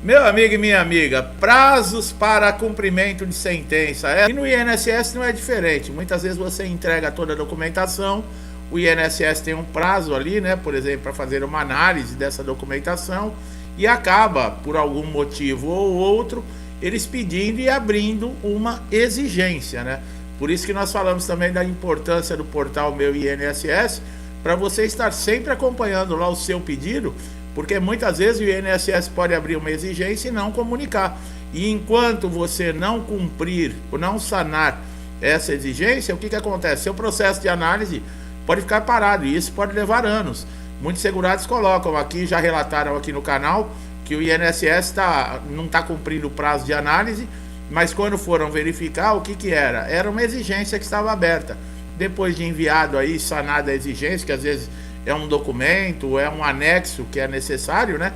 Meu amigo e minha amiga, prazos para cumprimento de sentença. E no INSS não é diferente. Muitas vezes você entrega toda a documentação, o INSS tem um prazo ali, né, por exemplo, para fazer uma análise dessa documentação e acaba, por algum motivo ou outro, eles pedindo e abrindo uma exigência, né? Por isso que nós falamos também da importância do portal Meu INSS, para você estar sempre acompanhando lá o seu pedido, porque muitas vezes o INSS pode abrir uma exigência e não comunicar. E enquanto você não cumprir, ou não sanar essa exigência, o que acontece? Seu processo de análise pode ficar parado, e isso pode levar anos. Muitos segurados colocam aqui, já relataram aqui no canal, que o INSS não está cumprindo o prazo de análise, mas quando foram verificar, o que era? Era uma exigência que estava aberta. Depois de enviado aí, sanada a exigência, que às vezes é um documento, é um anexo que é necessário, né?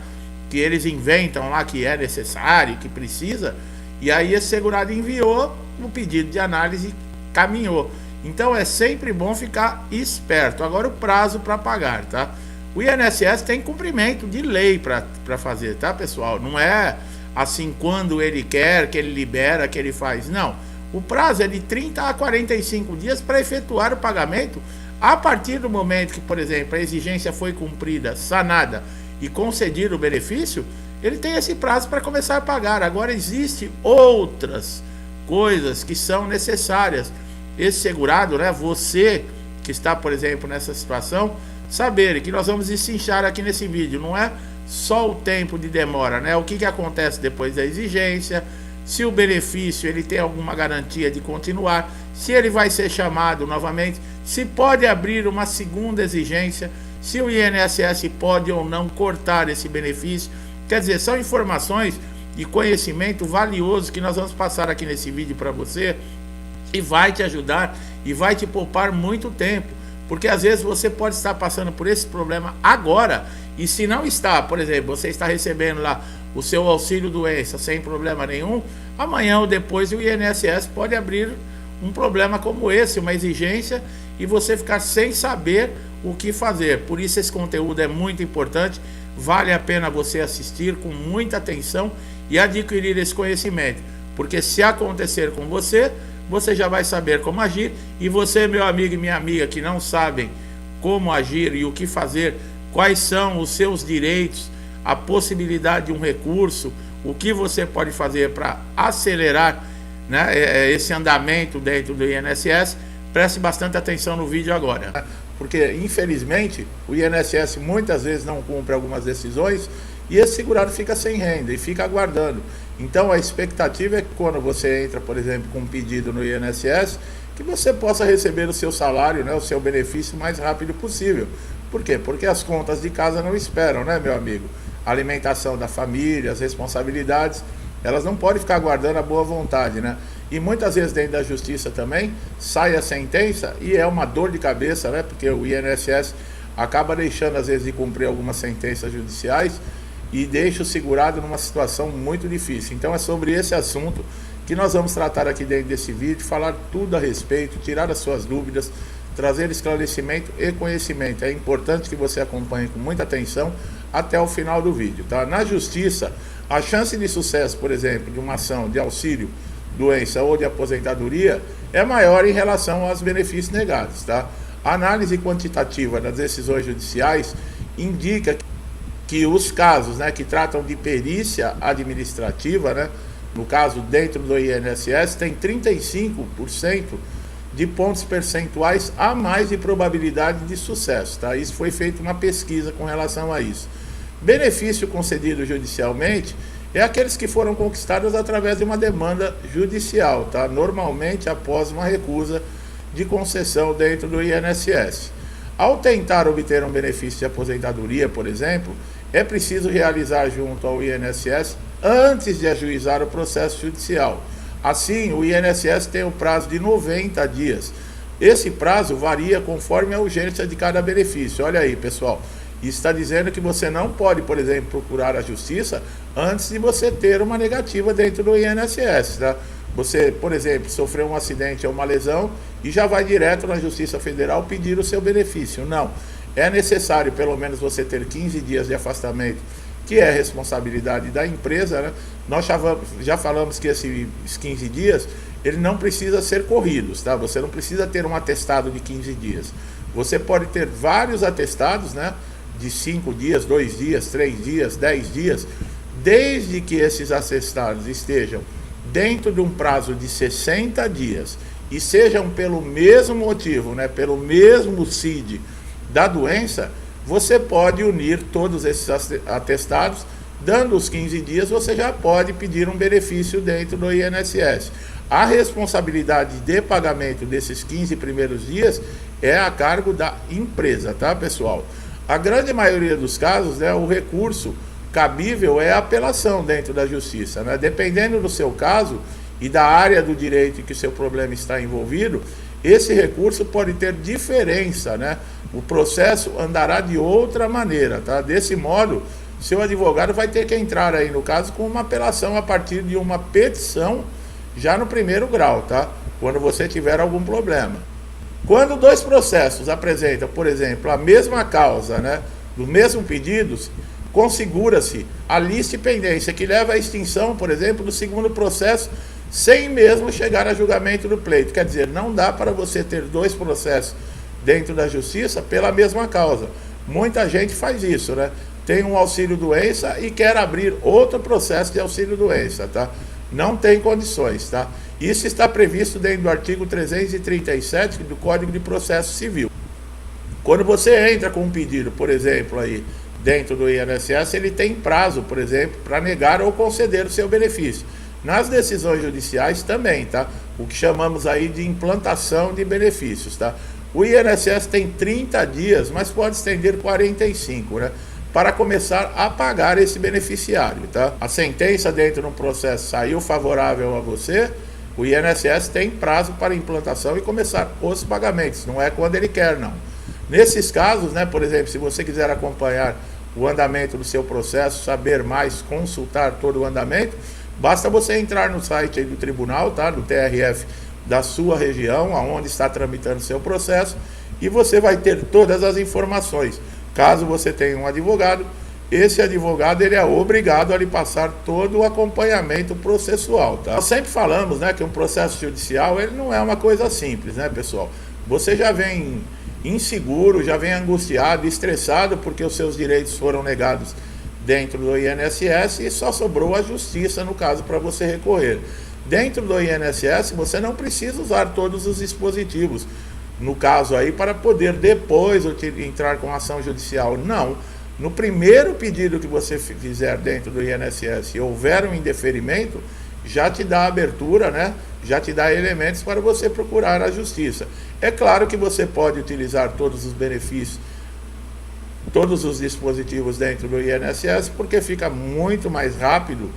Que eles inventam lá que é necessário, que precisa, e aí esse segurado enviou, o pedido de análise caminhou. Então é sempre bom ficar esperto. Agora o prazo para pagar, tá? O INSS tem cumprimento de lei para fazer, tá, pessoal? Não é assim quando ele quer, que ele libera, que ele faz. Não. O prazo é de 30 a 45 dias para efetuar o pagamento. A partir do momento que, por exemplo, a exigência foi cumprida, sanada e concedido o benefício, ele tem esse prazo para começar a pagar. Agora, existem outras coisas que são necessárias. Esse segurado, né, você que está, por exemplo, nessa situação, saber que nós vamos destrinchar aqui nesse vídeo. Não é só o tempo de demora, né? O que acontece depois da exigência, se o benefício ele tem alguma garantia de continuar, se ele vai ser chamado novamente, se pode abrir uma segunda exigência, se o INSS pode ou não cortar esse benefício. Quer dizer, são informações e conhecimento valioso que nós vamos passar aqui nesse vídeo para você, e vai te ajudar e vai te poupar muito tempo, porque às vezes você pode estar passando por esse problema agora, e se não está, por exemplo, você está recebendo lá o seu auxílio doença sem problema nenhum, amanhã ou depois o INSS pode abrir um problema como esse, uma exigência, e você ficar sem saber o que fazer. Por isso esse conteúdo é muito importante, vale a pena você assistir com muita atenção e adquirir esse conhecimento, porque se acontecer com você, você já vai saber como agir. E você, meu amigo e minha amiga, que não sabem como agir e o que fazer, quais são os seus direitos, a possibilidade de um recurso, o que você pode fazer para acelerar, né, esse andamento dentro do INSS, preste bastante atenção no vídeo agora. Porque, infelizmente, o INSS muitas vezes não cumpre algumas decisões e esse segurado fica sem renda e fica aguardando. Então, a expectativa é que quando você entra, por exemplo, com um pedido no INSS, que você possa receber o seu salário, né, o seu benefício o mais rápido possível. Por quê? Porque as contas de casa não esperam, né, meu amigo? A alimentação da família, as responsabilidades, elas não podem ficar aguardando a boa vontade, né? E muitas vezes dentro da justiça também sai a sentença e é uma dor de cabeça, né? Porque o INSS acaba deixando às vezes de cumprir algumas sentenças judiciais e deixa o segurado numa situação muito difícil. Então é sobre esse assunto que nós vamos tratar aqui dentro desse vídeo, falar tudo a respeito, tirar as suas dúvidas, trazer esclarecimento e conhecimento. É importante que você acompanhe com muita atenção até o final do vídeo, tá? Na justiça, a chance de sucesso, por exemplo, de uma ação de auxílio, doença ou de aposentadoria é maior em relação aos benefícios negados, tá? A análise quantitativa das decisões judiciais indica que os casos, né, que tratam de perícia administrativa, né, no caso dentro do INSS, tem 35% de pontos percentuais a mais de probabilidade de sucesso, tá? Isso foi feita uma pesquisa com relação a isso. Benefício concedido judicialmente é aqueles que foram conquistados através de uma demanda judicial, tá? Normalmente após uma recusa de concessão dentro do INSS. Ao tentar obter um benefício de aposentadoria, por exemplo, é preciso realizar junto ao INSS antes de ajuizar o processo judicial. Assim, o INSS tem o prazo de 90 dias. Esse prazo varia conforme a urgência de cada benefício. Olha aí, pessoal. Isso está dizendo que você não pode, por exemplo, procurar a justiça antes de você ter uma negativa dentro do INSS, tá? Você, por exemplo, sofreu um acidente ou uma lesão e já vai direto na Justiça Federal pedir o seu benefício. Não. É necessário pelo menos você ter 15 dias de afastamento que é responsabilidade da empresa, né? Nós já falamos que esses 15 dias, ele não precisa ser corridos, tá? Você não precisa ter um atestado de 15 dias. Você pode ter vários atestados, né? De 5 dias, 2 dias, 3 dias, 10 dias, desde que esses atestados estejam dentro de um prazo de 60 dias e sejam pelo mesmo motivo, né, pelo mesmo CID da doença, você pode unir todos esses atestados. Dando os 15 dias, você já pode pedir um benefício dentro do INSS. A responsabilidade de pagamento desses 15 primeiros dias é a cargo da empresa, tá, pessoal? A grande maioria dos casos, né, o recurso cabível é a apelação dentro da justiça, né? Dependendo do seu caso e da área do direito em que o seu problema está envolvido, esse recurso pode ter diferença, né? O processo andará de outra maneira, tá? Desse modo, seu advogado vai ter que entrar aí, no caso, com uma apelação a partir de uma petição já no primeiro grau, tá? Quando você tiver algum problema. Quando dois processos apresentam, por exemplo, a mesma causa, né, dos mesmos pedidos, configura-se a lista de pendência que leva à extinção, por exemplo, do segundo processo, sem mesmo chegar a julgamento do pleito. Quer dizer, não dá para você ter dois processos dentro da justiça pela mesma causa. Muita gente faz isso, né? Tem um auxílio-doença e quer abrir outro processo de auxílio-doença, tá? Não tem condições, tá? Isso está previsto dentro do artigo 337 do Código de Processo Civil. Quando você entra com um pedido, por exemplo, aí dentro do INSS, ele tem prazo, por exemplo, para negar ou conceder o seu benefício. Nas decisões judiciais também, tá? O que chamamos aí de implantação de benefícios, tá? O INSS tem 30 dias, mas pode estender 45, né? Para começar a pagar esse beneficiário, tá? A sentença dentro de um processo saiu favorável a você, o INSS tem prazo para implantação e começar os pagamentos, não é quando ele quer, não. Nesses casos, né, por exemplo, se você quiser acompanhar o andamento do seu processo, saber mais, consultar todo o andamento, basta você entrar no site aí do tribunal, tá, do TRF da sua região, aonde está tramitando o seu processo, e você vai ter todas as informações. Caso você tenha um advogado, esse advogado ele é obrigado a lhe passar todo o acompanhamento processual, tá? Nós sempre falamos, né, que um processo judicial ele não é uma coisa simples, né, pessoal? Você já vem inseguro, já vem angustiado, estressado porque os seus direitos foram negados dentro do INSS e só sobrou a justiça, no caso, para você recorrer. Dentro do INSS, você não precisa usar todos os dispositivos, no caso aí, para poder depois entrar com ação judicial. Não. No primeiro pedido que você fizer dentro do INSS e houver um indeferimento, já te dá abertura, né? Já te dá elementos para você procurar a justiça. É claro que você pode utilizar todos os benefícios, todos os dispositivos dentro do INSS, porque fica muito mais rápido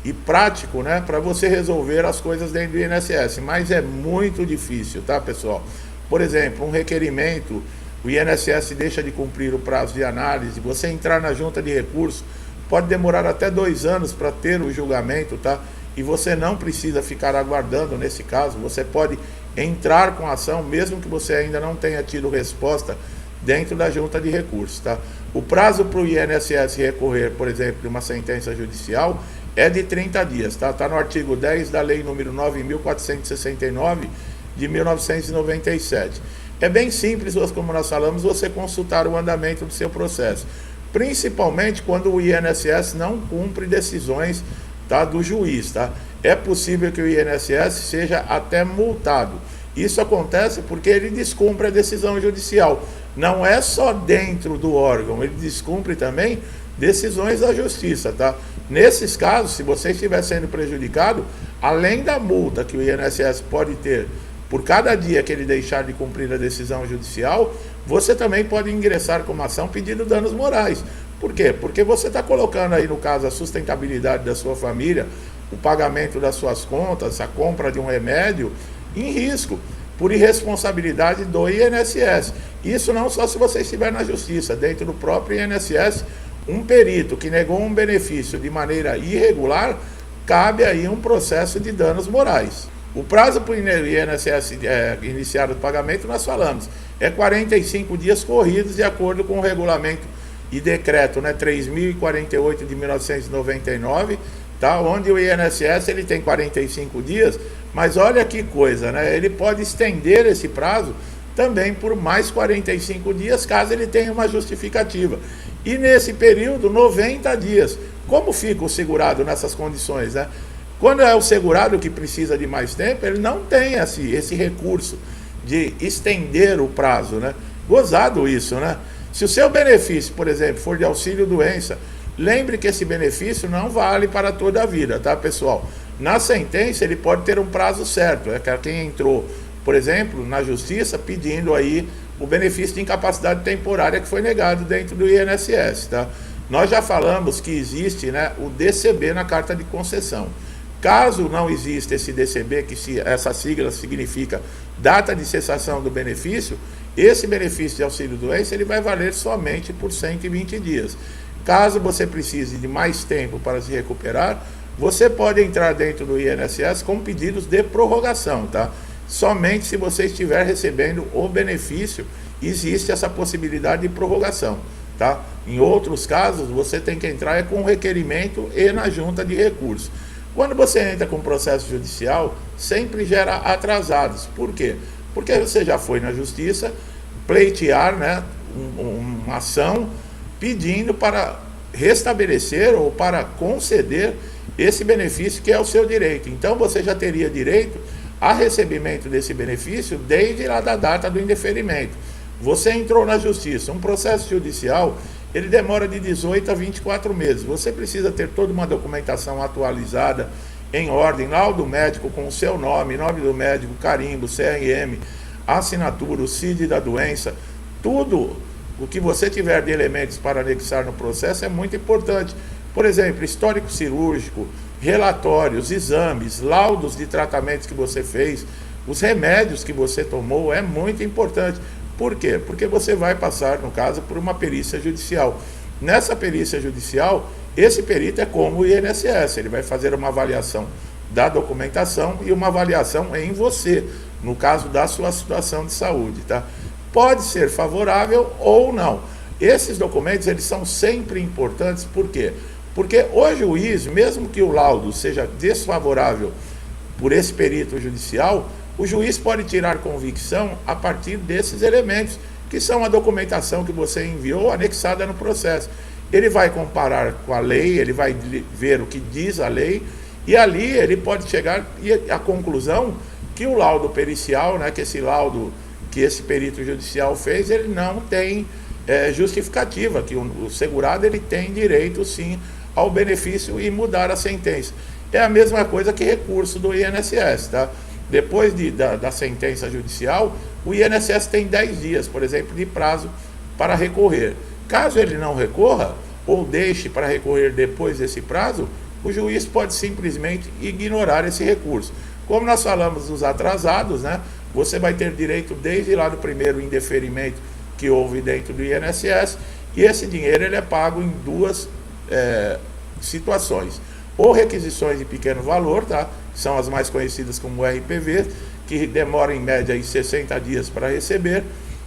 e prático, né, para você resolver as coisas dentro do INSS, mas é muito difícil, tá, pessoal? Por exemplo, um requerimento, o INSS deixa de cumprir o prazo de análise, você entrar na junta de recurso, pode demorar até 2 anos para ter o julgamento, tá? E você não precisa ficar aguardando nesse caso, você pode entrar com a ação, mesmo que você ainda não tenha tido resposta dentro da junta de recursos, tá? O prazo para o INSS recorrer, por exemplo, de uma sentença judicial é de 30 dias, tá? Está no artigo 10 da Lei número 9.469 de 1997. É bem simples, como nós falamos, você consultar o andamento do seu processo, principalmente quando o INSS não cumpre decisões, tá, do juiz, tá? É possível que o INSS seja até multado. Isso acontece porque ele descumpre a decisão judicial. Não é só dentro do órgão, ele descumpre também decisões da justiça, tá? Nesses casos, se você estiver sendo prejudicado, além da multa que o INSS pode ter por cada dia que ele deixar de cumprir a decisão judicial, você também pode ingressar com uma ação pedindo danos morais. Por quê? Porque você está colocando aí, no caso, a sustentabilidade da sua família, o pagamento das suas contas, a compra de um remédio, em risco, por irresponsabilidade do INSS. Isso não só se você estiver na justiça, dentro do próprio INSS, um perito que negou um benefício de maneira irregular, cabe aí um processo de danos morais. O prazo para o INSS iniciar o pagamento, nós falamos, é 45 dias corridos de acordo com o regulamento e decreto, né, 3.048 de 1999, tá? Onde o INSS ele tem 45 dias, mas olha que coisa, né? Ele pode estender esse prazo também por mais 45 dias, caso ele tenha uma justificativa. E nesse período, 90 dias. Como fica o segurado nessas condições, né? Quando é o segurado que precisa de mais tempo, ele não tem esse recurso de estender o prazo, né? Gozado isso, né? Se o seu benefício, por exemplo, for de auxílio-doença, lembre que esse benefício não vale para toda a vida, tá, pessoal? Na sentença, ele pode ter um prazo certo. É quem entrou, por exemplo, na justiça pedindo aí o benefício de incapacidade temporária que foi negado dentro do INSS, tá? Nós já falamos que existe, né, o DCB na carta de concessão. Caso não exista esse DCB, essa sigla significa data de cessação do benefício, esse benefício de auxílio-doença ele vai valer somente por 120 dias. Caso você precise de mais tempo para se recuperar, você pode entrar dentro do INSS com pedidos de prorrogação, tá? Somente se você estiver recebendo o benefício, existe essa possibilidade de prorrogação, tá? Em outros casos, você tem que entrar com requerimento e na junta de recursos. Quando você entra com processo judicial, sempre gera atrasados. Por quê? Porque você já foi na justiça pleitear, né, uma ação pedindo para restabelecer ou para conceder esse benefício que é o seu direito. Então você já teria direito a recebimento desse benefício desde lá da data do indeferimento. Você entrou na justiça, um processo judicial, ele demora de 18 a 24 meses. Você precisa ter toda uma documentação atualizada, em ordem, laudo médico com o seu nome do médico, carimbo, CRM, assinatura, o CID da doença, tudo o que você tiver de elementos para anexar no processo é muito importante. Por exemplo, histórico cirúrgico, relatórios, exames, laudos de tratamentos que você fez, os remédios que você tomou, é muito importante. Por quê? Porque você vai passar, no caso, por uma perícia judicial. Nessa perícia judicial, esse perito é como o INSS, ele vai fazer uma avaliação da documentação e uma avaliação em você, no caso da sua situação de saúde, tá? Pode ser favorável ou não. Esses documentos, eles são sempre importantes, por quê? Porque o juiz, mesmo que o laudo seja desfavorável por esse perito judicial, o juiz pode tirar convicção a partir desses elementos, que são a documentação que você enviou anexada no processo. Ele vai comparar com a lei, ele vai ver o que diz a lei, e ali ele pode chegar à conclusão que o laudo pericial, né, que esse laudo que esse perito judicial fez, ele não tem justificativa, que o segurado ele tem direito sim ao benefício e mudar a sentença. É a mesma coisa que recurso do INSS, tá? Depois da sentença judicial, o INSS tem 10 dias, por exemplo, de prazo para recorrer. Caso ele não recorra, ou deixe para recorrer depois desse prazo, o juiz pode simplesmente ignorar esse recurso. Como nós falamos dos atrasados, né, você vai ter direito desde lá do primeiro indeferimento que houve dentro do INSS, e esse dinheiro ele é pago em duas situações. Ou requisições de pequeno valor, tá? São as mais conhecidas como RPV, que demoram em média aí 60 dias para receber.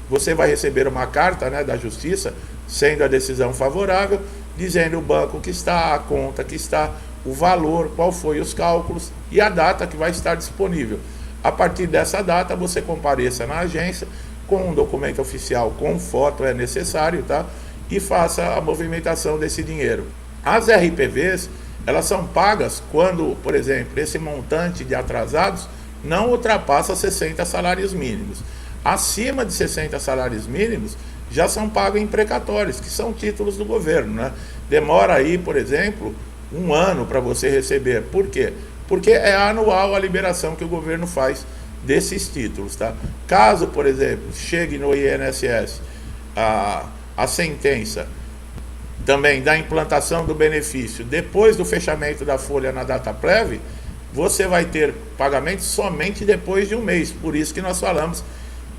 Você vai receber uma carta, né, da Justiça, sendo a decisão favorável, dizendo o banco que está, a conta que está, o valor, qual foi os cálculos e a data que vai estar disponível. A partir dessa data, você compareça na agência com um documento oficial, com foto é necessário, tá? E faça a movimentação desse dinheiro. As RPVs, elas são pagas quando, por exemplo, esse montante de atrasados não ultrapassa 60 salários mínimos. Acima de 60 salários mínimos, já são pagos em precatórios, que são títulos do governo, né? Demora aí, por exemplo, 1 ano para você receber. Por quê? Porque é anual a liberação que o governo faz desses títulos, tá? Caso, por exemplo, chegue no INSS a sentença também da implantação do benefício depois do fechamento da folha na data prévia, você vai ter pagamento somente depois de 1 mês. Por isso que nós falamos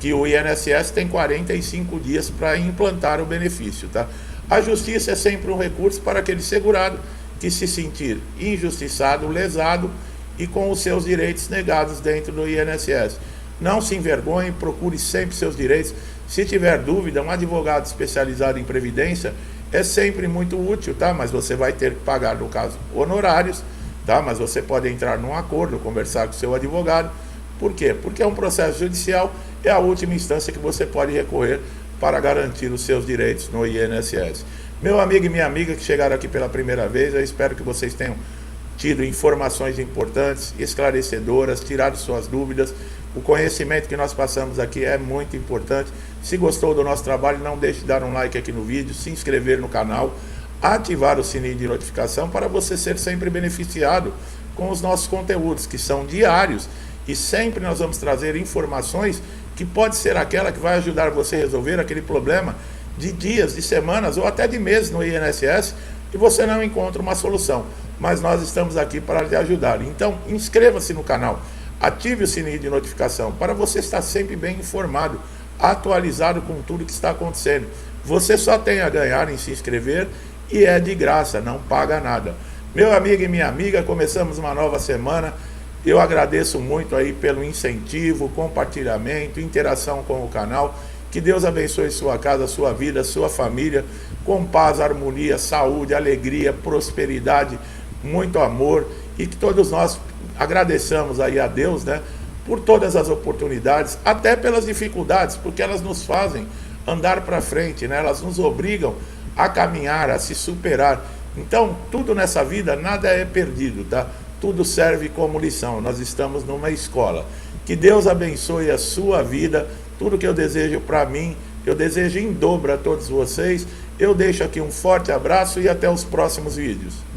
que o INSS tem 45 dias para implantar o benefício, tá? A justiça é sempre um recurso para aquele segurado que se sentir injustiçado, lesado e com os seus direitos negados dentro do INSS. Não se envergonhe, procure sempre seus direitos. Se tiver dúvida, um advogado especializado em previdência é sempre muito útil, tá? Mas você vai ter que pagar, no caso, honorários, tá? Mas você pode entrar num acordo, conversar com o seu advogado. Por quê? Porque é um processo judicial, é a última instância que você pode recorrer para garantir os seus direitos no INSS. Meu amigo e minha amiga que chegaram aqui pela primeira vez, eu espero que vocês tenham tido informações importantes, esclarecedoras, tirado suas dúvidas. O conhecimento que nós passamos aqui é muito importante. Se gostou do nosso trabalho, não deixe de dar um like aqui no vídeo, se inscrever no canal, ativar o sininho de notificação para você ser sempre beneficiado com os nossos conteúdos, que são diários, e sempre nós vamos trazer informações que pode ser aquela que vai ajudar você a resolver aquele problema de dias, de semanas ou até de meses no INSS e você não encontra uma solução. Mas nós estamos aqui para lhe ajudar. Então, inscreva-se no canal, ative o sininho de notificação para você estar sempre bem informado, atualizado com tudo que está acontecendo. Você só tem a ganhar em se inscrever e é de graça, não paga nada. Meu amigo e minha amiga, começamos uma nova semana. Eu agradeço muito aí pelo incentivo, compartilhamento, interação com o canal. Que Deus abençoe sua casa, sua vida, sua família, com paz, harmonia, saúde, alegria, prosperidade, muito amor, e que todos nós agradeçamos aí a Deus, né, por todas as oportunidades, até pelas dificuldades, porque elas nos fazem andar para frente, né, elas nos obrigam a caminhar, a se superar. Então, tudo nessa vida, nada é perdido, tá? Tudo serve como lição, nós estamos numa escola. Que Deus abençoe a sua vida, tudo que eu desejo para mim, eu desejo em dobro a todos vocês. Eu deixo aqui um forte abraço e até os próximos vídeos.